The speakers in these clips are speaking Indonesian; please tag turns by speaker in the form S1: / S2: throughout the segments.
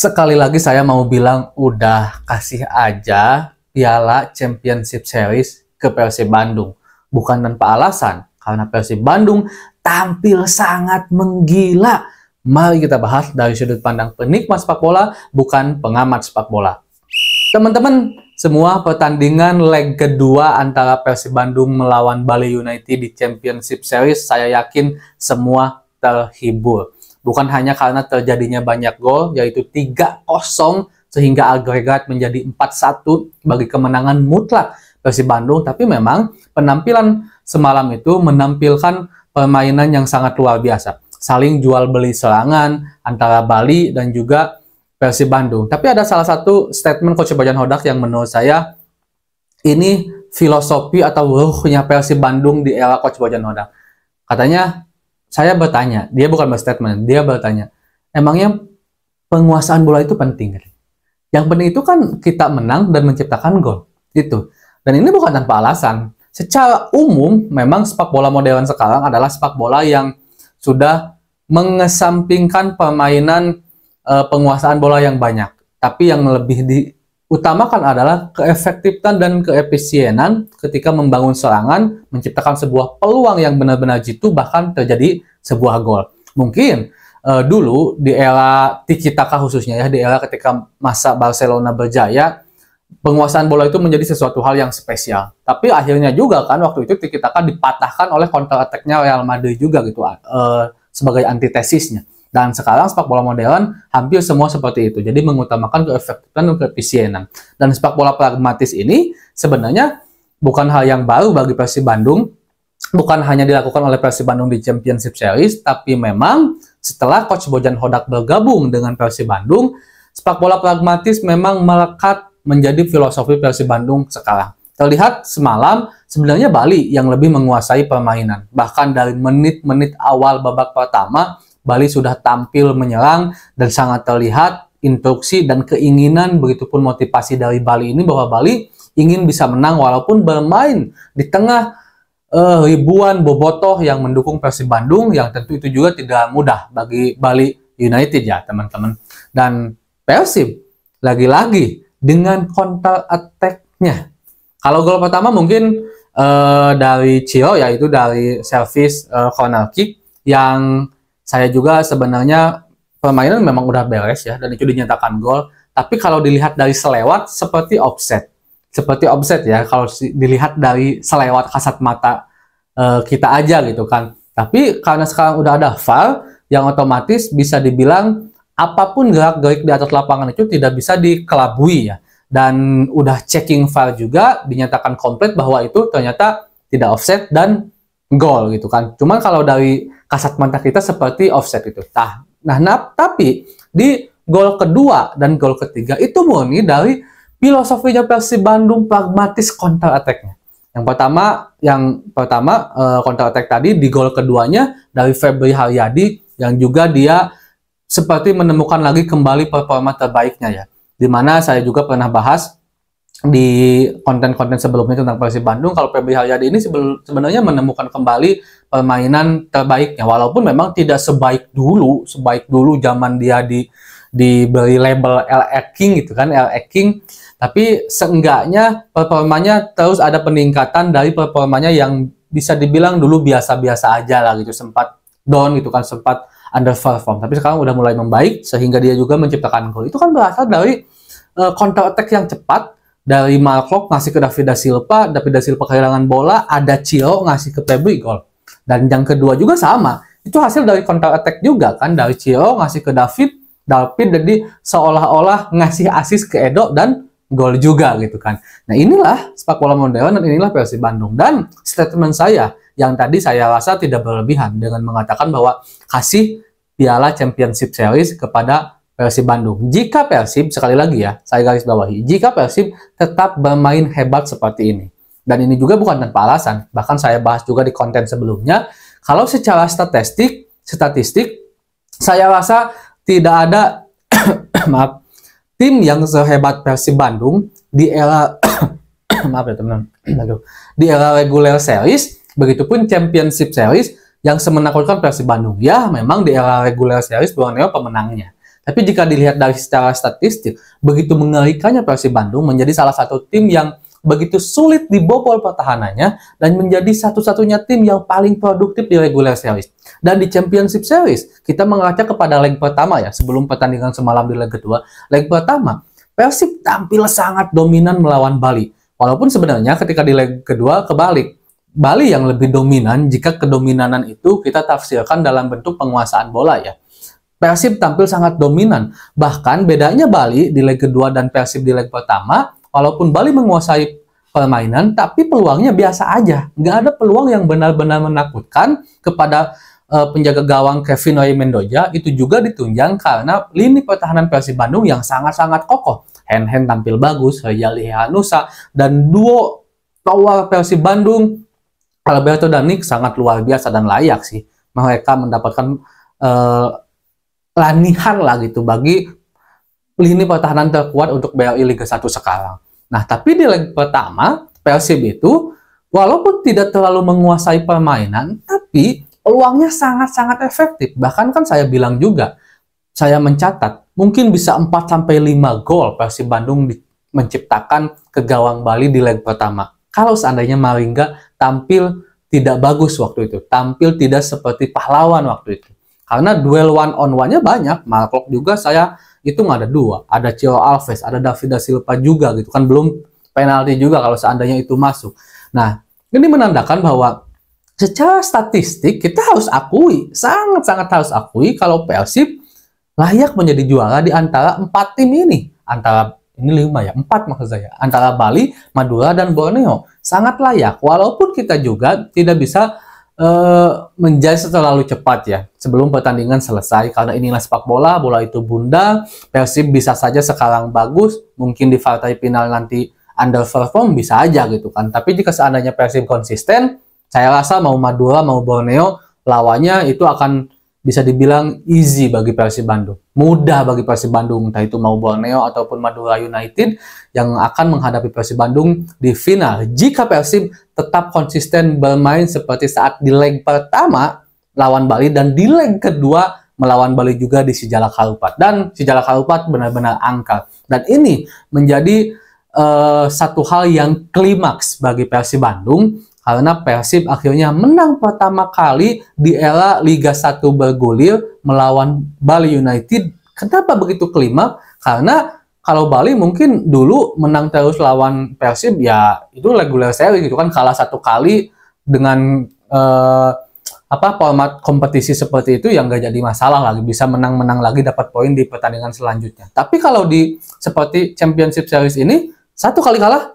S1: Sekali lagi saya mau bilang udah kasih aja Piala Championship Series ke Persib Bandung. Bukan tanpa alasan, karena Persib Bandung tampil sangat menggila. Mari kita bahas dari sudut pandang penikmat sepak bola, bukan pengamat sepak bola. Teman-teman, semua pertandingan leg kedua antara Persib Bandung melawan Bali United di Championship Series, saya yakin semua terhibur. Bukan hanya karena terjadinya banyak gol, yaitu 3-0, sehingga agregat menjadi 4-1 bagi kemenangan mutlak Persib Bandung, tapi memang penampilan semalam itu menampilkan permainan yang sangat luar biasa. Saling jual beli serangan antara Bali dan juga Persib Bandung. Tapi ada salah satu statement Coach Bojan Hodak yang menurut saya ini filosofi atau ruhnya Persib Bandung di era Coach Bojan Hodak. Katanya, saya bertanya, dia bukan berstatement, dia bertanya, emangnya penguasaan bola itu penting? Yang penting itu kan kita menang dan menciptakan gol. Itu. Dan ini bukan tanpa alasan. Secara umum, memang sepak bola modern sekarang adalah sepak bola yang sudah mengesampingkan permainan penguasaan bola yang banyak. Tapi yang lebih diutamakan adalah keefektifan dan keefisienan ketika membangun serangan, menciptakan sebuah peluang yang benar-benar jitu, bahkan terjadi sebuah gol. Mungkin dulu di era Tiki Taka khususnya ya, di era ketika masa Barcelona berjaya, penguasaan bola itu menjadi sesuatu hal yang spesial. Tapi akhirnya juga kan waktu itu Tiki Taka dipatahkan oleh counter attack-nya Real Madrid juga gitu, sebagai antitesisnya. Dan sekarang sepak bola modern hampir semua seperti itu. Jadi mengutamakan keefektifan dan keefisienan. Dan sepak bola pragmatis ini sebenarnya bukan hal yang baru bagi Persib Bandung. Bukan hanya dilakukan oleh Persib Bandung di Championship Series, tapi memang setelah Coach Bojan Hodak bergabung dengan Persib Bandung, sepak bola pragmatis memang melekat menjadi filosofi Persib Bandung sekarang. Terlihat semalam sebenarnya Bali yang lebih menguasai permainan. Bahkan dari menit-menit awal babak pertama, Bali sudah tampil menyerang dan sangat terlihat instruksi dan keinginan, begitupun motivasi dari Bali ini bahwa Bali ingin bisa menang walaupun bermain di tengah ribuan bobotoh yang mendukung Persib Bandung, yang tentu itu juga tidak mudah bagi Bali United ya teman-teman. Dan Persib lagi-lagi dengan counter attack-nya. Kalau gol pertama mungkin dari Ciro, yaitu dari service corner kick, yang saya juga sebenarnya permainan memang udah beres ya, dan itu dinyatakan gol. Tapi kalau dilihat dari selewat, seperti offset. Seperti offset ya, kalau dilihat dari selewat kasat mata kita aja gitu kan. Tapi karena sekarang udah ada VAR, yang otomatis bisa dibilang apapun gerak-gerik di atas lapangan itu tidak bisa dikelabui ya. Dan udah checking VAR juga, dinyatakan komplit bahwa itu ternyata tidak offset dan gol gitu kan. Cuman kalau dari kasat mata kita seperti offset itu. Tapi di gol kedua dan gol ketiga itu murni dari filosofinya Persib Bandung, pragmatis counter attack-nya. Yang pertama counter attack tadi di gol keduanya dari Febri Haryadi, yang juga dia seperti menemukan lagi kembali performa terbaiknya ya. Dimana saya juga pernah bahas di konten-konten sebelumnya tentang Persib Bandung, kalau Febri Haryadi ini sebenarnya menemukan kembali permainan terbaiknya, walaupun memang tidak sebaik dulu zaman dia diberi label LA King gitu kan, LA King, tapi seenggaknya performanya terus ada peningkatan dari performanya yang bisa dibilang dulu biasa-biasa aja lah gitu, sempat down gitu kan, sempat underperform, tapi sekarang udah mulai membaik sehingga dia juga menciptakan gol. Itu kan berasal dari counter attack yang cepat, dari Mark ngasih ke David da Silva kehilangan bola, ada Ciro ngasih ke Febri, gol. Dan yang kedua juga sama, itu hasil dari counter attack juga kan, dari Ciro ngasih ke David jadi seolah-olah ngasih assist ke Edo dan gol juga gitu kan. Nah inilah sepak bola modern dan inilah Persib Bandung. Dan statement saya yang tadi saya rasa tidak berlebihan dengan mengatakan bahwa kasih Piala Championship Series kepada Persib Bandung. Jika Persib, sekali lagi ya, saya garis bawahi, jika Persib tetap bermain hebat seperti ini, dan ini juga bukan tanpa alasan, bahkan saya bahas juga di konten sebelumnya, kalau secara statistik, saya rasa tidak ada maaf, tim yang sehebat Persib Bandung di era maaf ya teman-teman, di era regular series, begitupun Championship Series yang semenakutkan Persib Bandung. Ya, memang di era regular series Borneo pemenangnya. Tapi jika dilihat dari secara statistik, begitu mengerikannya Persib Bandung menjadi salah satu tim yang begitu sulit dibobol pertahanannya dan menjadi satu-satunya tim yang paling produktif di regular series. Dan di Championship Series, kita mengaca kepada leg pertama ya, sebelum pertandingan semalam di leg kedua. Leg pertama, Persib tampil sangat dominan melawan Bali. Walaupun sebenarnya ketika di leg kedua kebalik. Bali yang lebih dominan jika kedominanan itu kita tafsirkan dalam bentuk penguasaan bola ya. Persib tampil sangat dominan. Bahkan bedanya Bali di leg kedua dan Persib di leg pertama, walaupun Bali menguasai permainan, tapi peluangnya biasa aja. Nggak ada peluang yang benar-benar menakutkan kepada penjaga gawang Kevin Roy Mendoza. Itu juga ditunjang karena lini pertahanan Persib Bandung yang sangat-sangat kokoh. Hen tampil bagus, Yali Hanusa, dan duo tower Persib Bandung, Alberto dan Nick sangat luar biasa dan layak sih. Mereka mendapatkan lanihan lah gitu bagi lini pertahanan terkuat untuk BRI Liga 1 sekarang. Nah, tapi di leg pertama, Persib itu walaupun tidak terlalu menguasai permainan, tapi peluangnya sangat-sangat efektif. Bahkan kan saya bilang juga, saya mencatat, mungkin bisa 4-5 gol Persib Bandung menciptakan ke gawang Bali di leg pertama. Kalau seandainya Maringga tampil tidak bagus waktu itu, tampil tidak seperti pahlawan waktu itu. Karena duel one on one-nya banyak, Mark juga saya hitung ada 2, ada Cio Alves, ada David da Silva juga gitu kan, belum penalti juga kalau seandainya itu masuk. Nah, ini menandakan bahwa secara statistik kita harus akui, sangat-sangat harus akui kalau Persib layak menjadi juara di antara 4 tim ini. Antara ini 5 ya, 4 maksud saya. Antara Bali, Madura, dan Borneo. Sangat layak, walaupun kita juga tidak bisa menjudge terlalu cepat ya sebelum pertandingan selesai, karena inilah sepak bola, bola itu bunda. Persib bisa saja sekarang bagus, mungkin di partai final nanti underperform, bisa aja gitu kan. Tapi jika seandainya Persib konsisten, saya rasa mau Madura mau Borneo lawannya itu akan bisa dibilang easy bagi Persib Bandung, mudah bagi Persib Bandung, entah itu mau Borneo ataupun Madura United yang akan menghadapi Persib Bandung di final. Jika Persib tetap konsisten bermain seperti saat di leg pertama lawan Bali dan di leg kedua melawan Bali juga di Sijalak Harupat, dan Sijalak Harupat benar-benar angka. Dan ini menjadi satu hal yang klimaks bagi Persib Bandung, karena Persib akhirnya menang pertama kali di era Liga 1 bergulir melawan Bali United. Kenapa begitu klimaks? Karena kalau Bali mungkin dulu menang terus lawan Persib ya itu regular series gitu kan, kalah 1 kali dengan format kompetisi seperti itu yang nggak jadi masalah lagi, bisa menang-menang lagi dapat poin di pertandingan selanjutnya. Tapi kalau di seperti Championship Series ini 1 kali kalah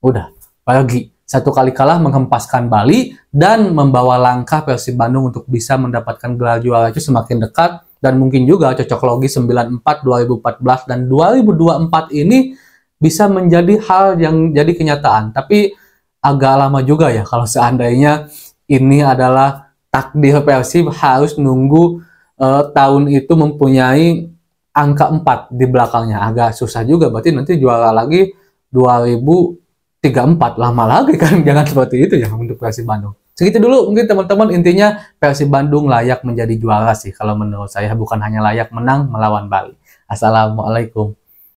S1: udah pergi. 1 kali kalah menghempaskan Bali dan membawa langkah Persib Bandung untuk bisa mendapatkan gelar juara itu semakin dekat, dan mungkin juga cocok logi 94, 2014, dan 2024 ini bisa menjadi hal yang jadi kenyataan. Tapi agak lama juga ya kalau seandainya ini adalah takdir Persib harus nunggu tahun itu mempunyai angka 4 di belakangnya. Agak susah juga, berarti nanti juara lagi 2034, lama lagi kan. Jangan seperti itu ya untuk Persib Bandung. Segitu dulu mungkin teman-teman, intinya Persib Bandung layak menjadi juara sih kalau menurut saya, bukan hanya layak menang melawan Bali. Assalamualaikum.